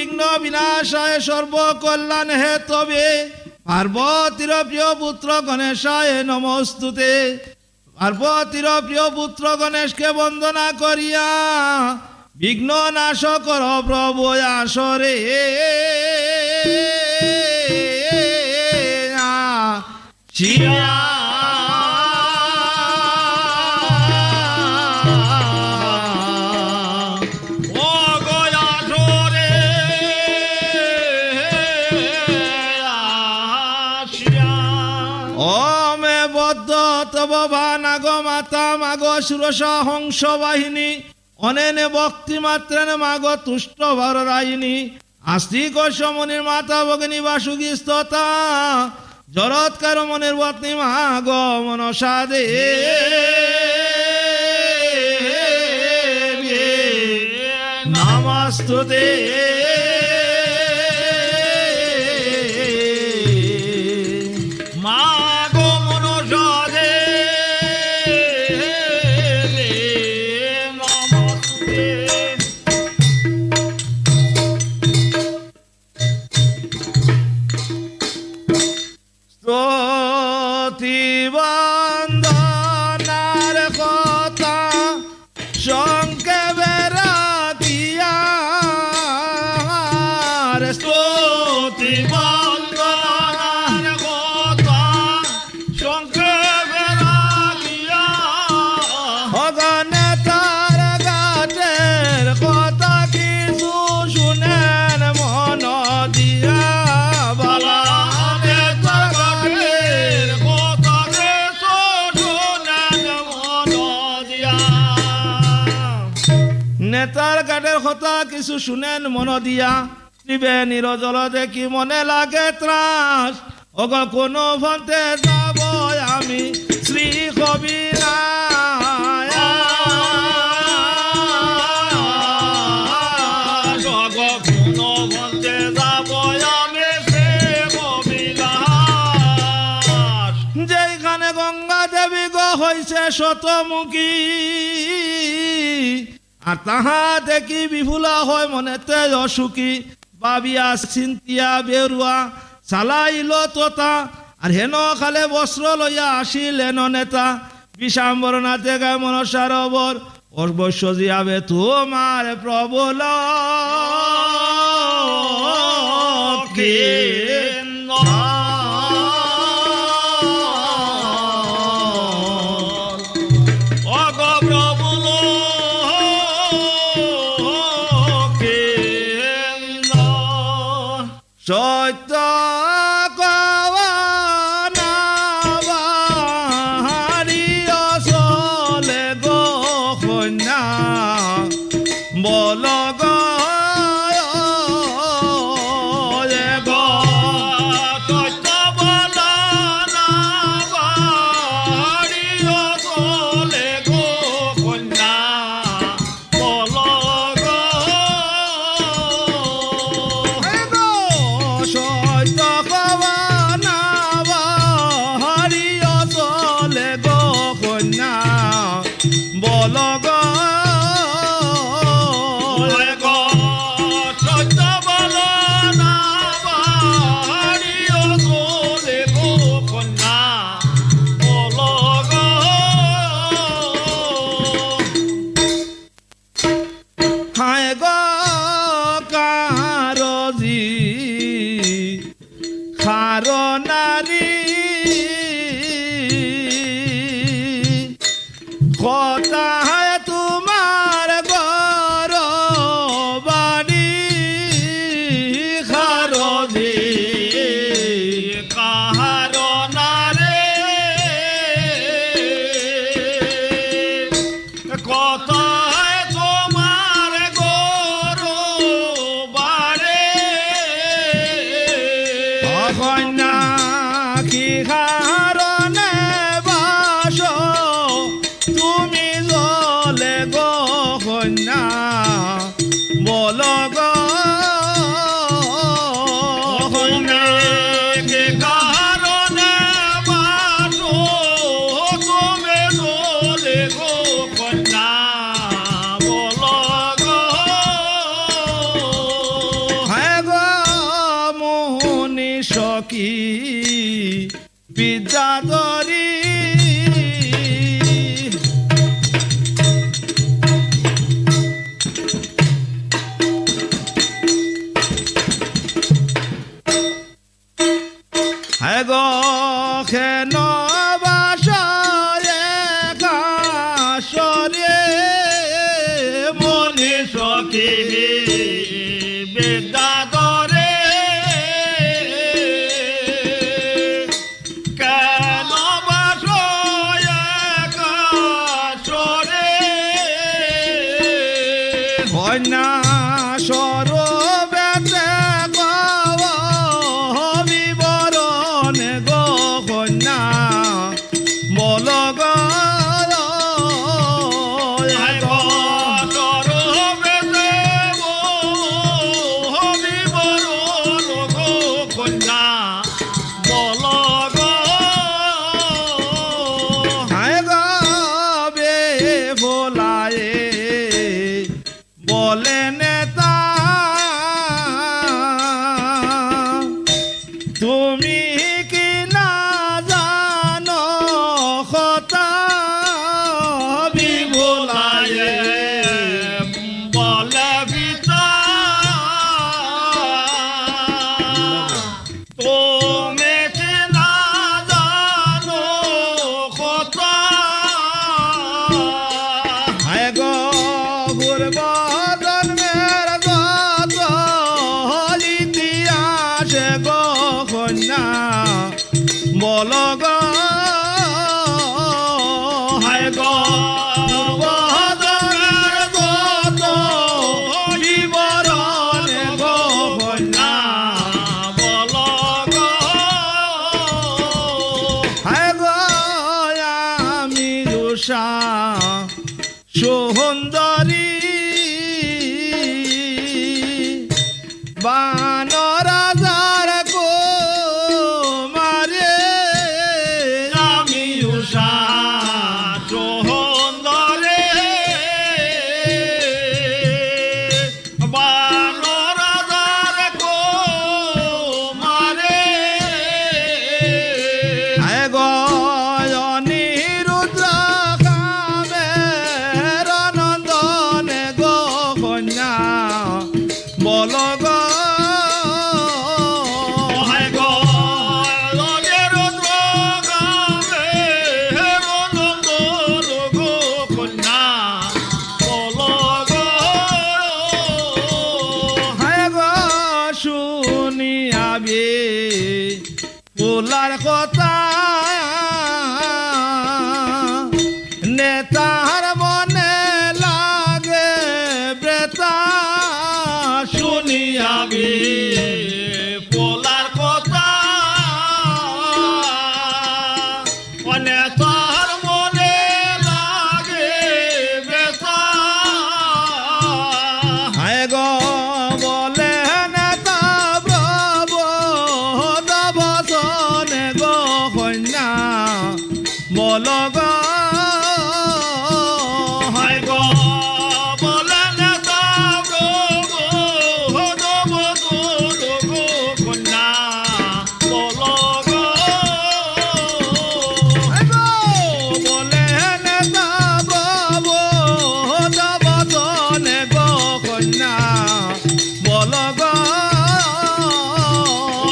বিঘ্ন বিনাশায় সর্বকল্যাণ হেতবে পার্বতীর প্রিয় পুত্র গণেশায় নমস্তুতে। পার্বতীর প্রিয় পুত্র গণেশকে বন্দনা করিয়া বিঘ্ন নাশ কর প্রভু আসরে। শিয়া নাগ মাতা মাগ সুরসা হংস বাহিনী অনেনে ভক্তি মাত্রেন মাগ তুষ্ট ভররায়িনী আস্তিক সমনির মাতা ভগিনী বাসুকি স্ততা জরৎকার মনের পত্নী মাগ মনসা দে নমস্তুতে। নেতার গাটের কথা কিছু শুনেন মন দিয়া নিবে নিরজল দেখি মনে লাগে ত্রাস অগ কোন ভন্তে যাব আমি শ্রী কবিরা যেখানে গঙ্গা দেবী গো হইছে শতমুখী আর তাহা দেখি বিভুলা হয় মনেতে অসুখী বাবিয়া চিন্তিয়া বেরুয়া চালাইল তোতা আর হেন খালে বস্ত্র লইয়া আসিলেন নেতা বিষাম্বরণাতে গায় মনসার অবর অবশ্য জিয়াবে তোমার প্রবল সত্য চলে গো কন্যা বল নারী কথা তোমার গর বাড়ি খারদি কাহার নারে কথা তোমার গর বাড়ে কন্যা কি কারণে বাস তুমি জলে গো কন্যা বল গো কন্যা কি কারণে বাস তুমি জলে গো কন্যা বল গো বেদাদরে কেন বাসয় কাশরে কন্যা সরবেতে বিবরণ গো কন্যা বল গো বলে নেতা তুমি কি না জানো কথা বিভোলায়ে বলে বিতা তুমি কি না জানো কথা হায় গো পূর্ব জন্মের গত ইতিহাসে গো কন্যা বল গো হায় গো পূর্ব জন্মের গত বিবরণ গো কন্যা বল গো হায় গো আমি উষা সুন্দরী বানরাজার কুমারে আমি উষা সুন্দরে বানরাজার কুমারে হায় গো অনিরুদ্র কামের নন্দনে গো কন্যা বল গো হায় গো অনিরুদ্র কামের নন্দন গো কন্যা বল গো হায় গো শুনিয়াবি পোলার কথা নেতার মনে লাগে ব্রেতা শুনিয়াবি পোলার কথা অনেতার মনে লাগে বেতা হায় গো বলে নেতা প্রভু দবসনে গো কন্যা বল গো হায় গো বলে নেতা প্রভু দবসন গো কন্যা বল গো হায় গো বলে নেতা প্রভু দবসনে গো কন্যা বল গো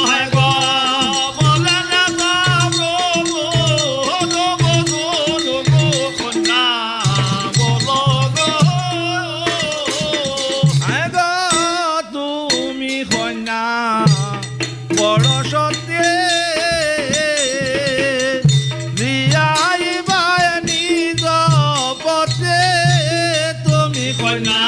হায় গো বলে নেতা প্রভু দবসন গো কন্যা বল গো হায় গো তুমি কন্যা বড় সত্যে রিয়াইবায় নিজ পথে তুমি কন্যা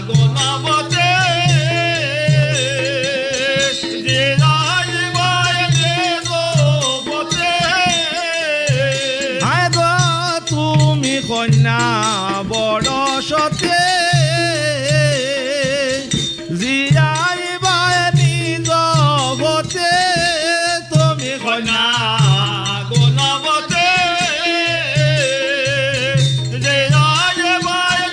গোলাবতে যে রাজবায় বতে হায় গো তুমি কন্যা বড় সত্যে রিয়াইবায় নিজ পথে তুমি কন্যা গোলাবতে যে রাজবায়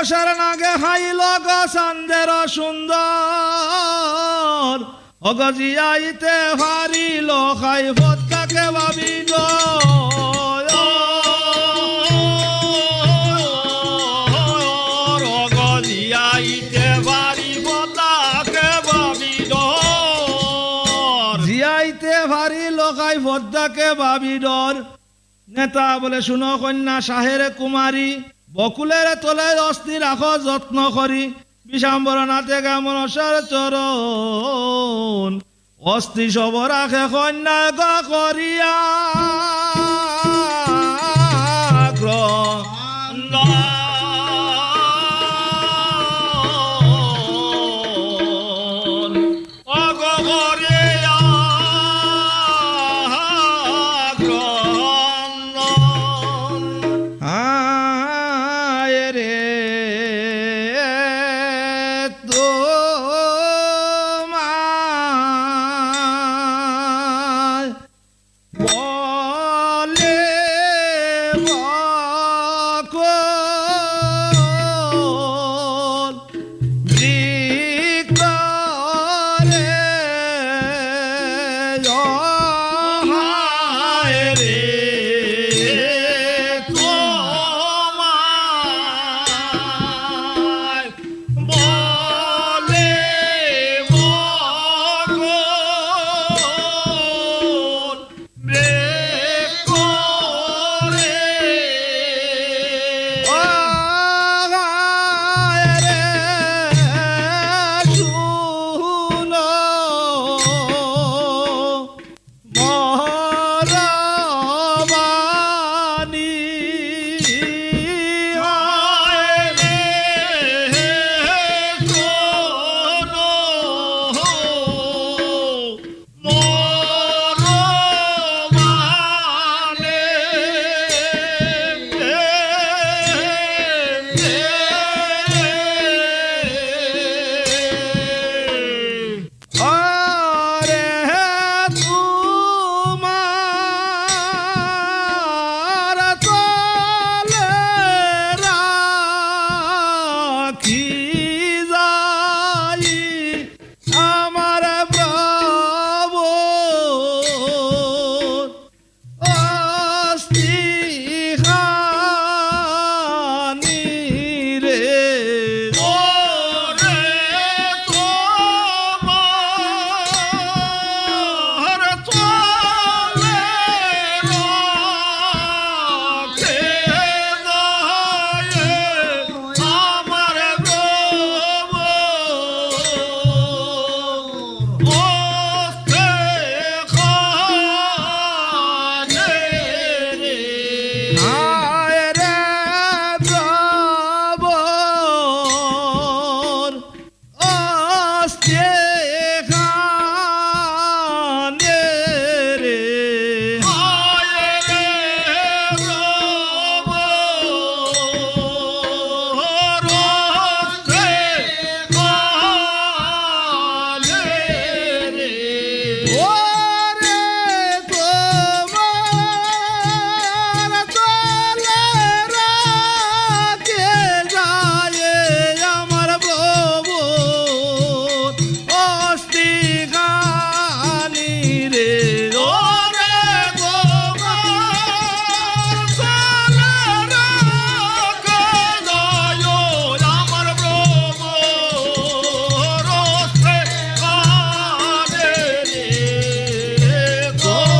মনসার নাগে হাইল গো চান্দের সুন্দর অগজিয়াইতে হারিল খাই ভদ্রাকে ভাবিল রগজিয়াইতে বাড়ি বতাকে ভাবিল জিয়াইতে ভারি লখাই ভদ্রাকে ভাবিডর নেতা বলে শুনো কন্যা শাহের কুমারী বকুলের তলে অস্থি রাখো যত্ন করি বিষাম্বরনাথে গা মনসার চরণ অস্থি সব রাখে কন্যা গা করিয়া আয় রে তোমার বলে বকুল বৃক্ষরে হায় রে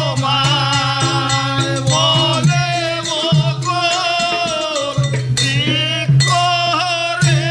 তোমায় বলে বকুল বৃক্ষরে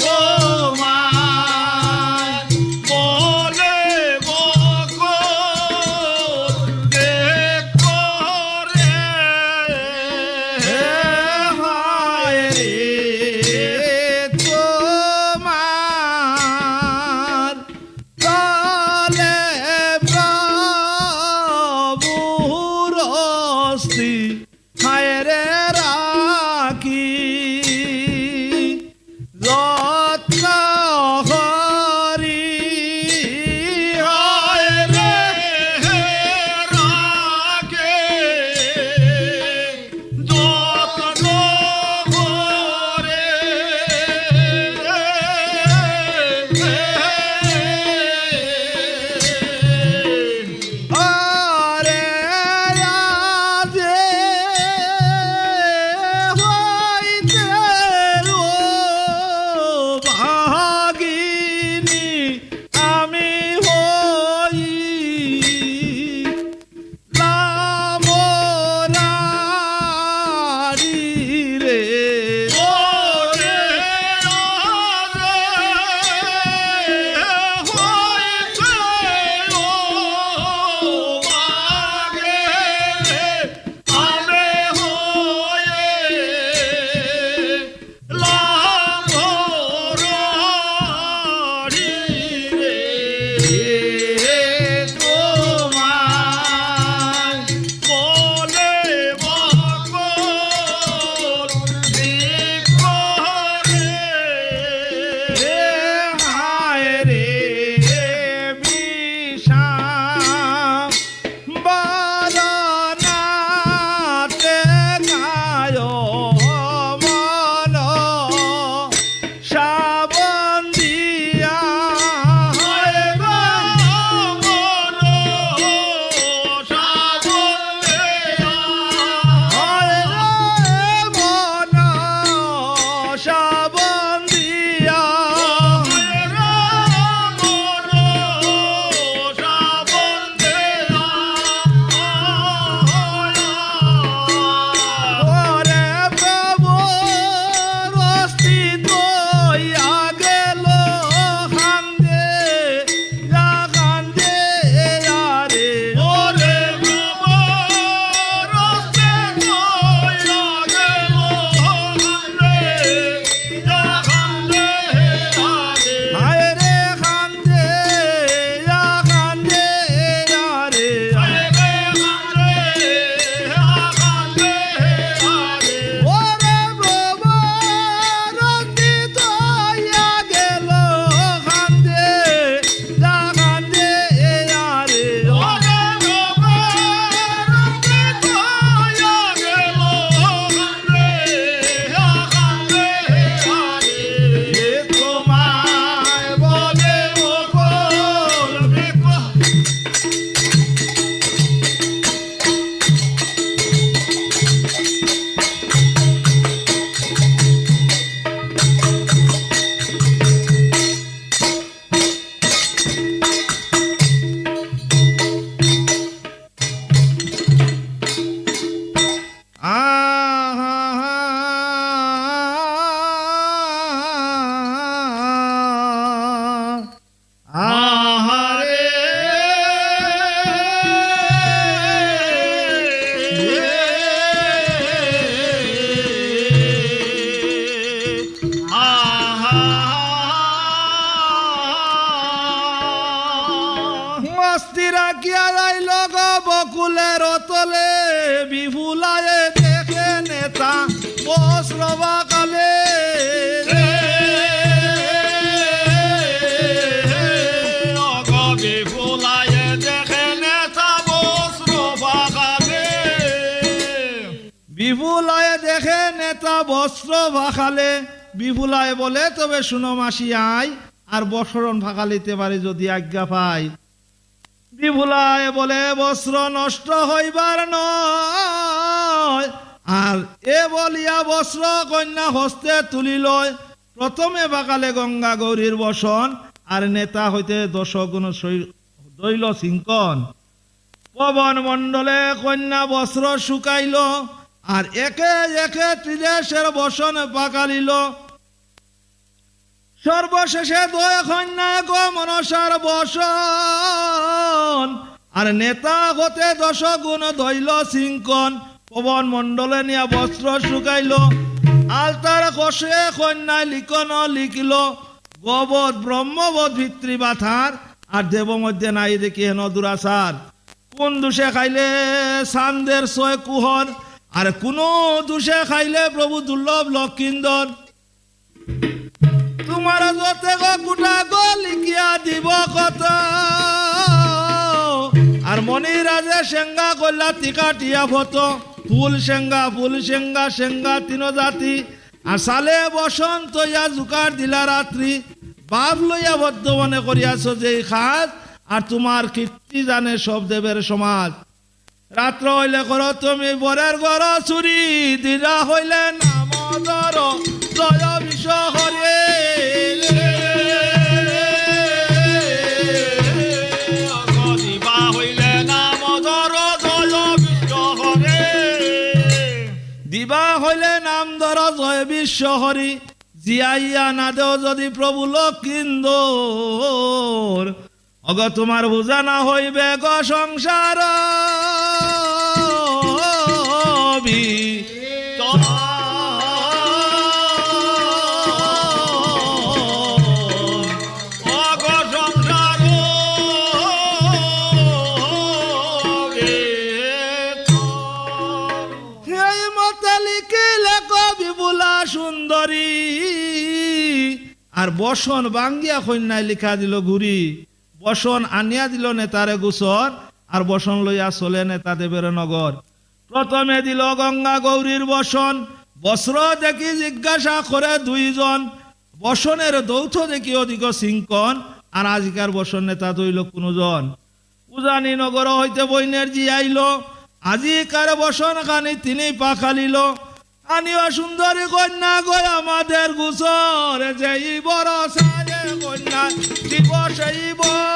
তোমার বলে বকলে করে হায় রে তোমার তালে প্রভুর অস্তি হায় রে রাখি যত্ন হরি হায় রে রাগে যত্ন করে আরে রাজে হইতে ও ভাগিনী আমি হই রামরারি রে ওরে আরে হইতে ও মাগে আমি হয়ে লাভরারি রে তোমার বলে বকল করে হায় রে বিষাম বারনাতে গায় মন শ্রাবণ দিয়া হায় মন শ্রাবণে হায় রে মন শ্রাবণ দিয়া ওরে প্রভু অস্তিত্ব ইয়া গেল খান্দে যা খান্দে আরে হায় রে খান্দে যা খান্দে আরে ওরে প্রভু অস্তিত্ব ইয়া গেল খান্দে যা খান্দে আরে এ তোমায় বলে আহারে মস্তি রাখিয়া যাইল গো বকুলের তলে বিভুলায় দেখে নেতা বস্রবা কালে বিভুলায় দেখে নেতা বস্ত্র ভাখালে বিভুলায় বলে তবে শুনো মাসি আয় আর বসরণ ভাখালিতে পারে যদি আজ্ঞা পাই বিভুলায় বলে বস্ত্র নষ্ট হইবার নয় আর এ বলিয়া বস্ত্র কন্যা হস্তে তুলি লয় প্রথমে বাকালে গঙ্গা গৌরীর বসন আর নেতা হইতে 10 গুণ দৈল সিংকন পবন মণ্ডলে কন্যা বস্ত্র শুকাইল আর একে একে ত্রিদেশের বসন পাকালিল। সর্বশেষে দুই কন্যা গো মনসার বসন, আর নেতা হতে 10 গুণ দইল সিংকন। পবন মণ্ডলে নিয়া বস্ত্র শুকাইল, আলতার কষে কন্যায় লিখন লিখিল। গোবধ ব্রহ্মবোধ ভিত্রিবাথার, আর দেব মধ্যে নাই দেখি হেন দুরাচার। কোন দোষে খাইলে চান্দের 6 কুহর, আর কোন দোষে খাইলে প্রভু দুর্লভ লক্ষিন্দর। তোমার যতে গো গুটা গো লিখিয়া দিব কথা, আর মনিরাজে সেঙ্গা কল্লা টিকাটিয়া ভত। ফুল সেঙ্গা সেঙ্গা 3 জাতি, আর সালে বসন্ত ইয়া জুকার দিলা রাত্রি। বাপ লইয়া বদ্ধ মনে করিয়াছ যেই খাজ, আর তোমার কীর্তি জানে সব দেবের সমাজ। রাত্র হইলে করো তুমি বরের ঘর চুরি, দিরা হইলে নাম ধর জয় বিশ্ব হরে। দিবা হইলে নাম ধর জয় বিশ্ব হরে। দিবা হইলে নাম ধর জয় বিশ্ব হরি। জিয়াইয়া না দেও যদি প্রভু লক্ষিন্দর, অগ তোমার বোঝা না হইবে গ সংসার। এই মতে লিখিলে কবি বুলা সুন্দরী, আর বসন বাঙ্গিয়া কন্যায় লিখা দিল ঘুরি। বসন আনিয়া দিল নেতারে গুসর, আর বসন লইয়া চলে নেতা দেবের নগর। প্রথমে দিল গঙ্গা গৌরীর বসন, বস্ত্র দেখি জিজ্ঞাসা করে 2 জন। বসনের দৌথ দেখি অধিক সিংকন, আর আজিকার বসন নেতা তৈল কোনো জন। উজানি নগর হইতে বইনের জি আইল, আজিকার বসন খানি তিনি পাখালিল। আনিও সুন্দরী কন্যা গো আমাদের গুসর, যেই বড় সাজে কন্যা দিব সেই বর।